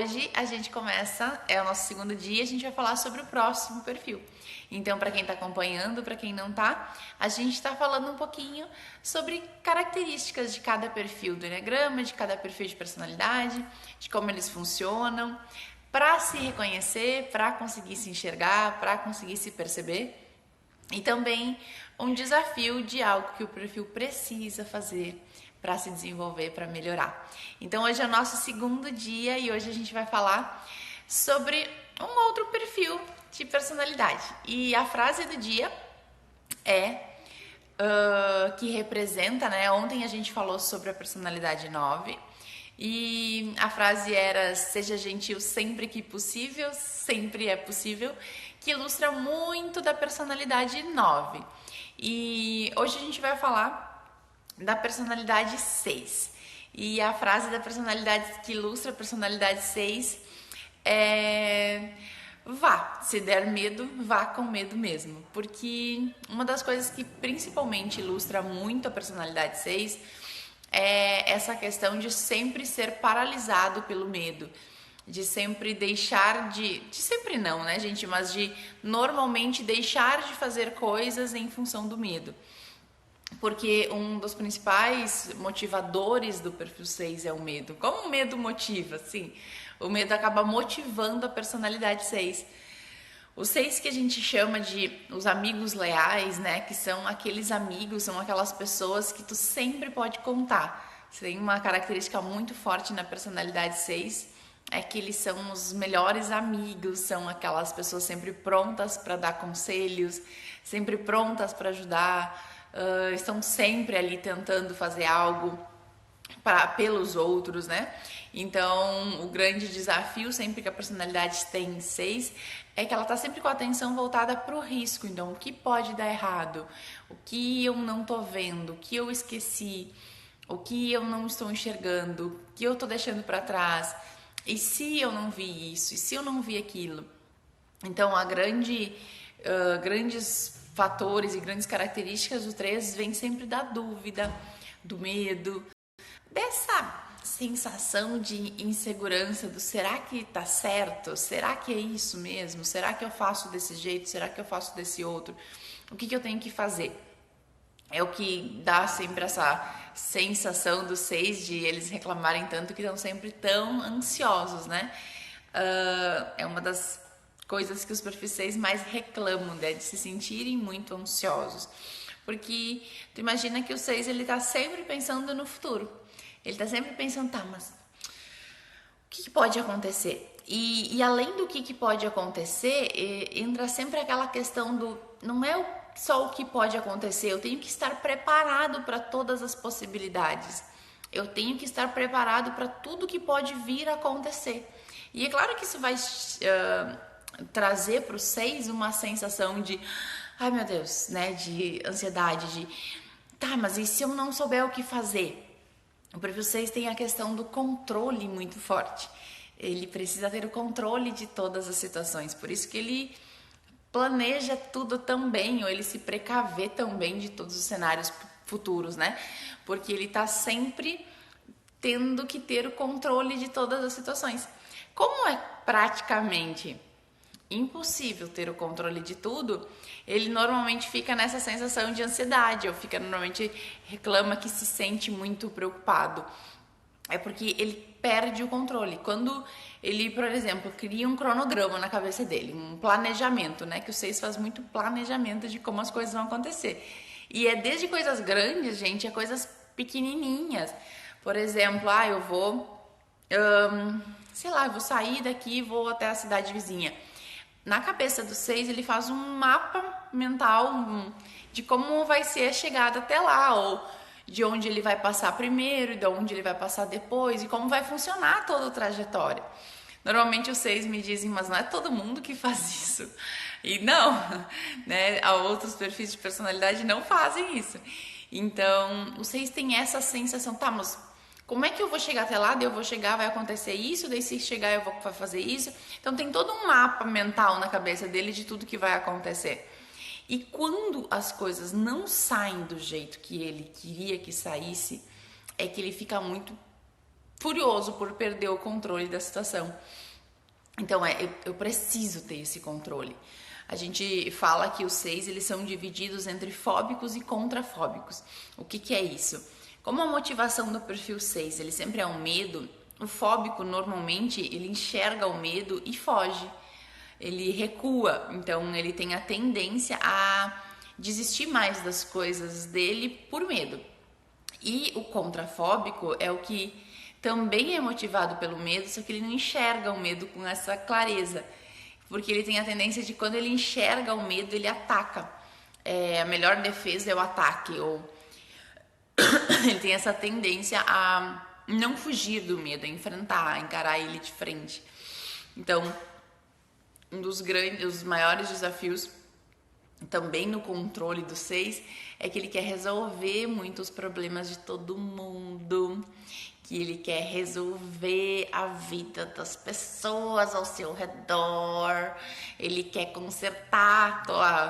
hoje a gente começa, é o nosso segundo dia, a gente vai falar sobre o próximo perfil. Então, para quem está acompanhando, para quem não está, a gente está falando um pouquinho sobre características de cada perfil do Enneagrama, de cada perfil de personalidade, de como eles funcionam, para se reconhecer, para conseguir se enxergar, para conseguir se perceber. E também um desafio de algo que o perfil precisa fazer para se desenvolver, para melhorar. Então hoje é o nosso segundo dia e hoje a gente vai falar sobre um outro perfil de personalidade. E a frase do dia é que representa, né? Ontem a gente falou sobre a personalidade 9 e a frase era: seja gentil sempre que possível, sempre é possível, que ilustra muito da personalidade 9. E hoje a gente vai falar da personalidade 6. E a frase da personalidade que ilustra a personalidade 6 é: vá, se der medo, vá com medo mesmo. Porque uma das coisas que principalmente ilustra muito a personalidade 6 é essa questão de sempre ser paralisado pelo medo, de sempre deixar de sempre não, né, gente, mas de normalmente deixar de fazer coisas em função do medo. Porque um dos principais motivadores do perfil 6 é o medo. Como o medo motiva? Sim, o medo acaba motivando a personalidade 6. Os 6 que a gente chama de os amigos leais, né? Que são aqueles amigos, são aquelas pessoas que tu sempre pode contar. Você tem uma característica muito forte na personalidade 6, é que eles são os melhores amigos, são aquelas pessoas sempre prontas para dar conselhos, sempre prontas para ajudar. Estão sempre ali tentando fazer algo pelos outros, né? Então, o grande desafio sempre que a personalidade tem 6 é que ela tá sempre com a atenção voltada para o risco. Então, o que pode dar errado? O que eu não tô vendo? O que eu esqueci? O que eu não estou enxergando? O que eu tô deixando para trás? E se eu não vi isso? E se eu não vi aquilo? Então, grandes fatores e grandes características do 3 vem sempre da dúvida, do medo, dessa sensação de insegurança do será que tá certo? Será que é isso mesmo? Será que eu faço desse jeito? Será que eu faço desse outro? O que eu tenho que fazer? É o que dá sempre essa sensação dos 6 de eles reclamarem tanto que estão sempre tão ansiosos, né? É uma das coisas que os perfis 6 mais reclamam, né? De se sentirem muito ansiosos. Porque tu imagina que o 6 ele tá sempre pensando no futuro. Ele tá sempre pensando, tá, mas o que pode acontecer? E além do que pode acontecer, entra sempre aquela questão do não é só o que pode acontecer, eu tenho que estar preparado para todas as possibilidades. Eu tenho que estar preparado para tudo que pode vir a acontecer. E é claro que isso vai trazer para os 6 uma sensação de, ai meu Deus, né, de ansiedade, de tá, mas e se eu não souber o que fazer? O perfil 6 tem a questão do controle muito forte. Ele precisa ter o controle de todas as situações, por isso que ele planeja tudo tão bem, ou ele se precavê tão bem de todos os cenários futuros, né? Porque ele tá sempre tendo que ter o controle de todas as situações. Como é praticamente impossível ter o controle de tudo, ele normalmente fica nessa sensação de ansiedade, ou normalmente reclama que se sente muito preocupado. É porque ele perde o controle. Quando ele, por exemplo, cria um cronograma na cabeça dele, um planejamento, né? Que o 6 faz muito planejamento de como as coisas vão acontecer. E é desde coisas grandes, gente, a coisas pequenininhas. Por exemplo, eu vou, sei lá, eu vou sair daqui e vou até a cidade vizinha. Na cabeça do 6, ele faz um mapa mental de como vai ser a chegada até lá, ou de onde ele vai passar primeiro, de onde ele vai passar depois, e como vai funcionar toda a trajetória. Normalmente os 6 me dizem, mas não é todo mundo que faz isso. E não, né? Outros perfis de personalidade não fazem isso. Então, os 6 têm essa sensação, tá, mas como é que eu vou chegar até lá? Daí eu vou chegar, vai acontecer isso, daí se chegar eu vou fazer isso. Então tem todo um mapa mental na cabeça dele de tudo que vai acontecer. E quando as coisas não saem do jeito que ele queria que saísse, é que ele fica muito furioso por perder o controle da situação. Então, eu preciso ter esse controle. A gente fala que os 6, eles são divididos entre fóbicos e contrafóbicos. O que é isso? Como a motivação do perfil 6, ele sempre é um medo, o fóbico, normalmente, ele enxerga o medo e foge. Ele recua, então ele tem a tendência a desistir mais das coisas dele por medo. E o contrafóbico é o que também é motivado pelo medo, só que ele não enxerga o medo com essa clareza. Porque ele tem a tendência de, quando ele enxerga o medo, ele ataca. A melhor defesa é o ataque, ou ele tem essa tendência a não fugir do medo, a enfrentar, a encarar ele de frente. Então, um dos maiores desafios também no controle do 6 é que ele quer resolver muitos problemas de todo mundo, que ele quer resolver a vida das pessoas ao seu redor, ele quer consertar,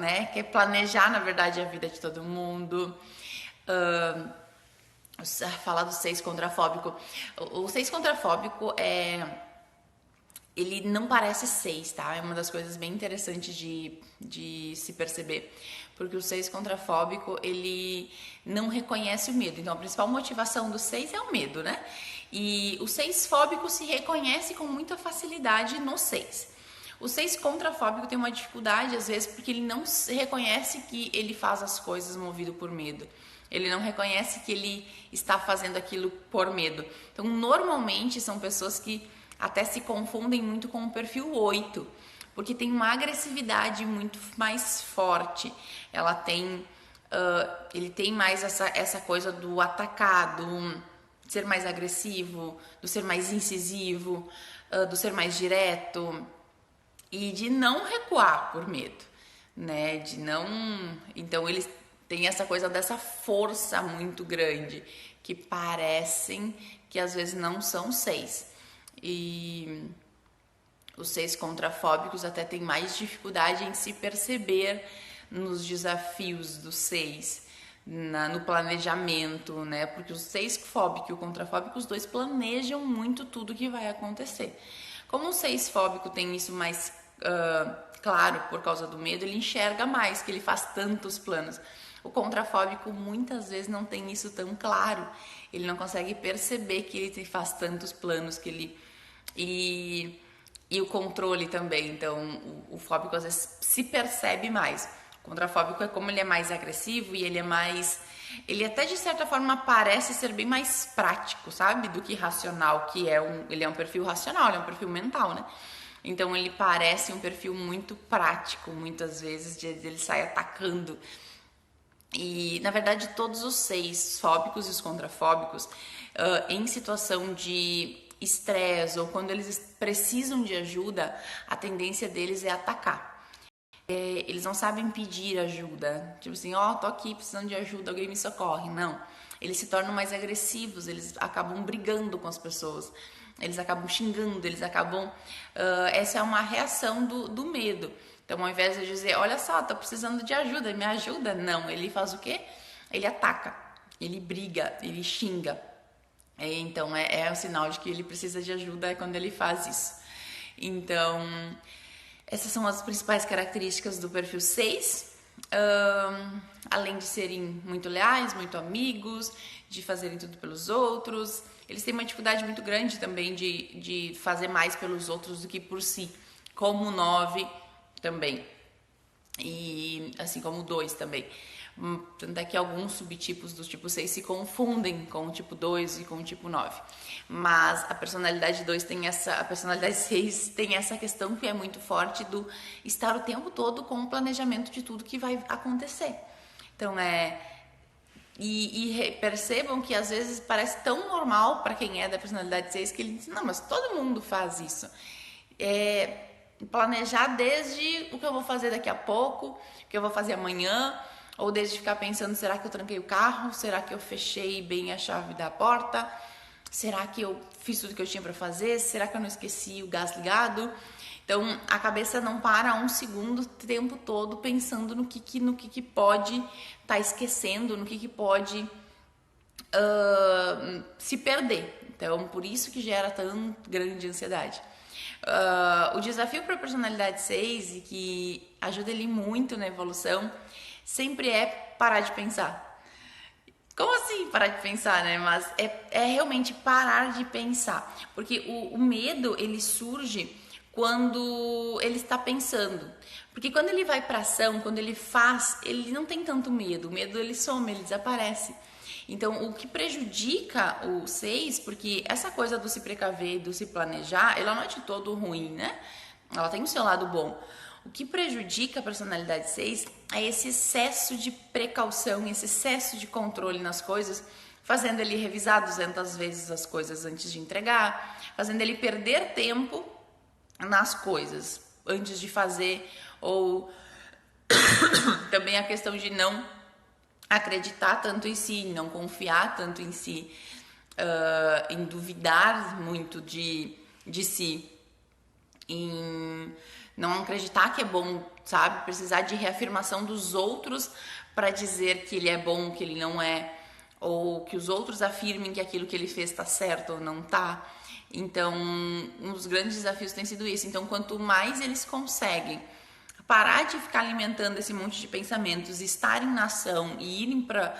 né? Quer planejar, na verdade, a vida de todo mundo. Falar do 6 contrafóbico. O 6 contrafóbico ele não parece 6, tá? É uma das coisas bem interessantes de se perceber. Porque o 6 contrafóbico, ele não reconhece o medo. Então, a principal motivação do 6 é o medo, né? E o 6 fóbico se reconhece com muita facilidade no 6. O 6 contrafóbico tem uma dificuldade, às vezes, porque ele não reconhece que ele faz as coisas movido por medo. Ele não reconhece que ele está fazendo aquilo por medo. Então, normalmente, são pessoas que até se confundem muito com o perfil 8, porque tem uma agressividade muito mais forte. Ele tem mais essa coisa do atacar, do ser mais agressivo, do ser mais incisivo, do ser mais direto e de não recuar por medo, né? Então eles têm essa coisa dessa força muito grande, que parecem que às vezes não são 6. E os 6 contrafóbicos até têm mais dificuldade em se perceber nos desafios dos 6, no planejamento, né? Porque os 6 fóbicos e o contrafóbico, os dois planejam muito tudo que vai acontecer. Como o 6 fóbico tem isso mais claro por causa do medo, ele enxerga mais, que ele faz tantos planos. O contrafóbico muitas vezes não tem isso tão claro. Ele não consegue perceber que ele faz tantos planos, que ele... E o controle também. Então, o fóbico às vezes se percebe mais. O contrafóbico é como ele é mais agressivo e ele é mais... Ele até de certa forma parece ser bem mais prático, sabe? Do que racional, ele é um perfil racional, ele é um perfil mental, né? Então, ele parece um perfil muito prático, muitas vezes, ele sai atacando. E, na verdade, todos os 6 fóbicos e os contrafóbicos, em situação de estresse ou quando eles precisam de ajuda, a tendência deles é atacar. Eles não sabem pedir ajuda, tipo assim, tô aqui precisando de ajuda, alguém me socorre. Não, eles se tornam mais agressivos, eles acabam brigando com as pessoas, eles acabam xingando, eles acabam... essa é uma reação do medo. Então, ao invés de dizer, olha só, tô precisando de ajuda, me ajuda, não, ele faz o quê? Ele ataca, ele briga, ele xinga. Então, é um sinal de que ele precisa de ajuda quando ele faz isso. Então, essas são as principais características do perfil 6. Além de serem muito leais, muito amigos, de fazerem tudo pelos outros, eles têm uma dificuldade muito grande também de fazer mais pelos outros do que por si, como o 9 também, e assim como o 2 também. Tanto é que alguns subtipos do tipo 6 se confundem com o tipo 2 e com o tipo 9. Mas a personalidade 2 a personalidade 6 tem essa questão que é muito forte do estar o tempo todo com o planejamento de tudo que vai acontecer. Então percebam que às vezes parece tão normal para quem é da personalidade 6 que ele diz, não, mas todo mundo faz isso. Planejar desde o que eu vou fazer daqui a pouco, o que eu vou fazer amanhã, ou desde ficar pensando, será que eu tranquei o carro? Será que eu fechei bem a chave da porta? Será que eu fiz tudo que eu tinha para fazer? Será que eu não esqueci o gás ligado? Então, a cabeça não para um segundo o tempo todo pensando no que pode estar esquecendo, no que pode se perder. Então, por isso que gera tão grande ansiedade. O desafio para a personalidade 6 e que ajuda ele muito na evolução sempre é parar de pensar. Como assim parar de pensar, né? Mas é realmente parar de pensar. Porque o medo, ele surge quando ele está pensando. Porque quando ele vai para ação, quando ele faz, ele não tem tanto medo. O medo, ele some, ele desaparece. Então, o que prejudica o 6, porque essa coisa do se precaver, do se planejar, ela não é de todo ruim, né? Ela tem o seu lado bom. O que prejudica a personalidade 6 é esse excesso de precaução, esse excesso de controle nas coisas, fazendo ele revisar 200 vezes as coisas antes de entregar, fazendo ele perder tempo nas coisas antes de fazer, ou também a questão de não acreditar tanto em si, não confiar tanto em si, em duvidar muito de si, em não acreditar que é bom, sabe? Precisar de reafirmação dos outros para dizer que ele é bom, que ele não é, ou que os outros afirmem que aquilo que ele fez está certo ou não tá. Então, um dos grandes desafios tem sido isso. Então, quanto mais eles conseguem parar de ficar alimentando esse monte de pensamentos, estarem na ação e irem para,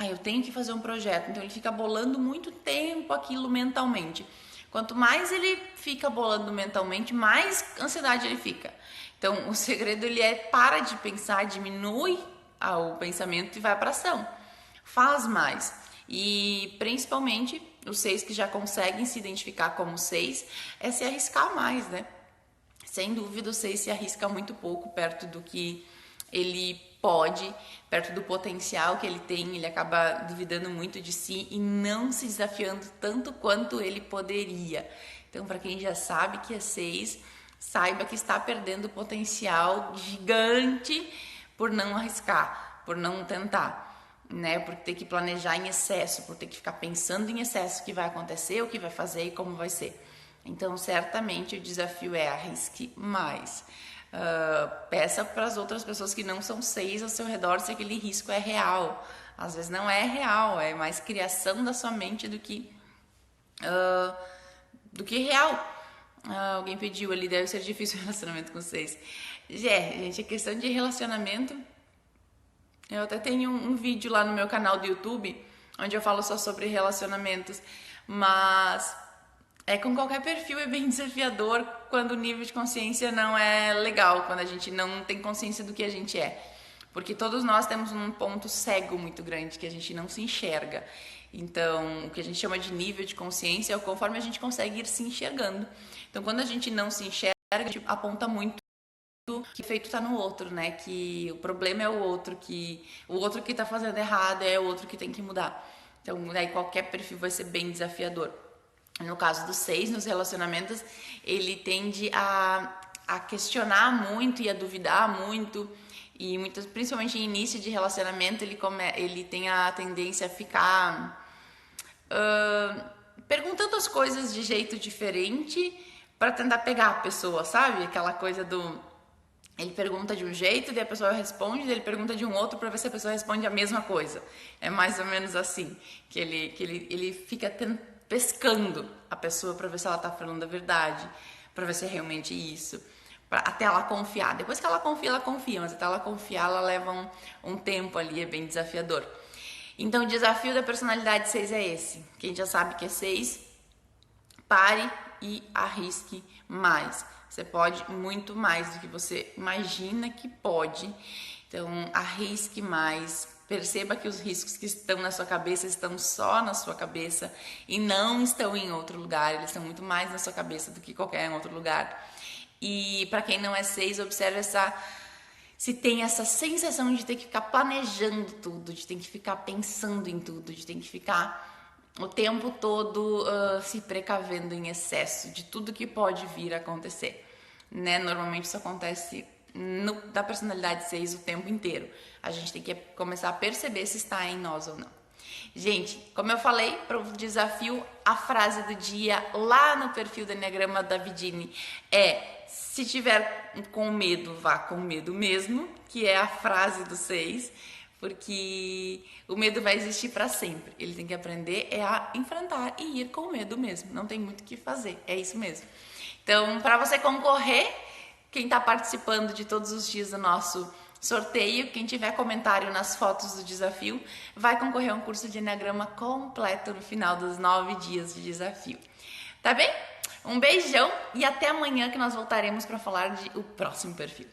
eu tenho que fazer um projeto. Então, ele fica bolando muito tempo aquilo mentalmente. Quanto mais ele fica bolando mentalmente, mais ansiedade ele fica. Então, o segredo ele é para de pensar, diminui o pensamento e vai para ação. Faz mais. E principalmente os 6 que já conseguem se identificar como 6 é se arriscar mais, né? Sem dúvida, o 6 se arrisca muito pouco perto do que ele pode, perto do potencial que ele tem, ele acaba duvidando muito de si e não se desafiando tanto quanto ele poderia. Então, para quem já sabe que é 6, saiba que está perdendo potencial gigante por não arriscar, por não tentar, né? Por ter que planejar em excesso, por ter que ficar pensando em excesso o que vai acontecer, o que vai fazer e como vai ser. Então, certamente o desafio é arrisque mais. Peça para as outras pessoas que não são 6 ao seu redor se aquele risco é real. Às vezes não é real, é mais criação da sua mente do que real. Alguém pediu ali, deve ser difícil o relacionamento com 6. Gente, a questão de relacionamento... Eu até tenho um vídeo lá no meu canal do YouTube, onde eu falo só sobre relacionamentos, mas... com qualquer perfil é bem desafiador quando o nível de consciência não é legal, quando a gente não tem consciência do que a gente é. Porque todos nós temos um ponto cego muito grande, que a gente não se enxerga. Então, o que a gente chama de nível de consciência é conforme a gente consegue ir se enxergando. Então, quando a gente não se enxerga, a gente aponta muito que o efeito está no outro, né? Que o problema é o outro que está fazendo errado, é o outro que tem que mudar. Então, daí qualquer perfil vai ser bem desafiador. No caso do 6, nos relacionamentos, ele tende a questionar muito e a duvidar muito. E principalmente em início de relacionamento, ele tem a tendência a ficar perguntando as coisas de jeito diferente para tentar pegar a pessoa, sabe? Aquela coisa do... Ele pergunta de um jeito, daí a pessoa responde, daí ele pergunta de um outro para ver se a pessoa responde a mesma coisa. É mais ou menos assim, que ele fica pescando a pessoa para ver se ela tá falando a verdade, para ver se é realmente isso, até ela confiar. Depois que ela confia, mas até ela confiar, ela leva um tempo ali, é bem desafiador. Então, o desafio da personalidade 6 é esse. Quem já sabe que é 6, pare e arrisque mais. Você pode muito mais do que você imagina que pode. Então, arrisque mais. Perceba que os riscos que estão na sua cabeça estão só na sua cabeça e não estão em outro lugar. Eles estão muito mais na sua cabeça do que qualquer outro lugar. E para quem não é 6, observe se tem essa sensação de ter que ficar planejando tudo, de ter que ficar pensando em tudo, de ter que ficar o tempo todo se precavendo em excesso de tudo que pode vir a acontecer, né? Normalmente isso acontece da personalidade 6 o tempo inteiro. A gente tem que começar a perceber se está em nós ou não. Gente, como eu falei, para o desafio, a frase do dia lá no perfil do Enneagrama da Vidini é: se tiver com medo, vá com medo mesmo, que é a frase do 6, porque o medo vai existir para sempre. Ele tem que aprender a enfrentar e ir com o medo mesmo. Não tem muito o que fazer, é isso mesmo. Então, para você concorrer, quem está participando de todos os dias do nosso sorteio, quem tiver comentário nas fotos do desafio, vai concorrer a um curso de Enneagrama completo no final dos 9 dias de desafio. Tá bem? Um beijão e até amanhã que nós voltaremos para falar de o próximo perfil.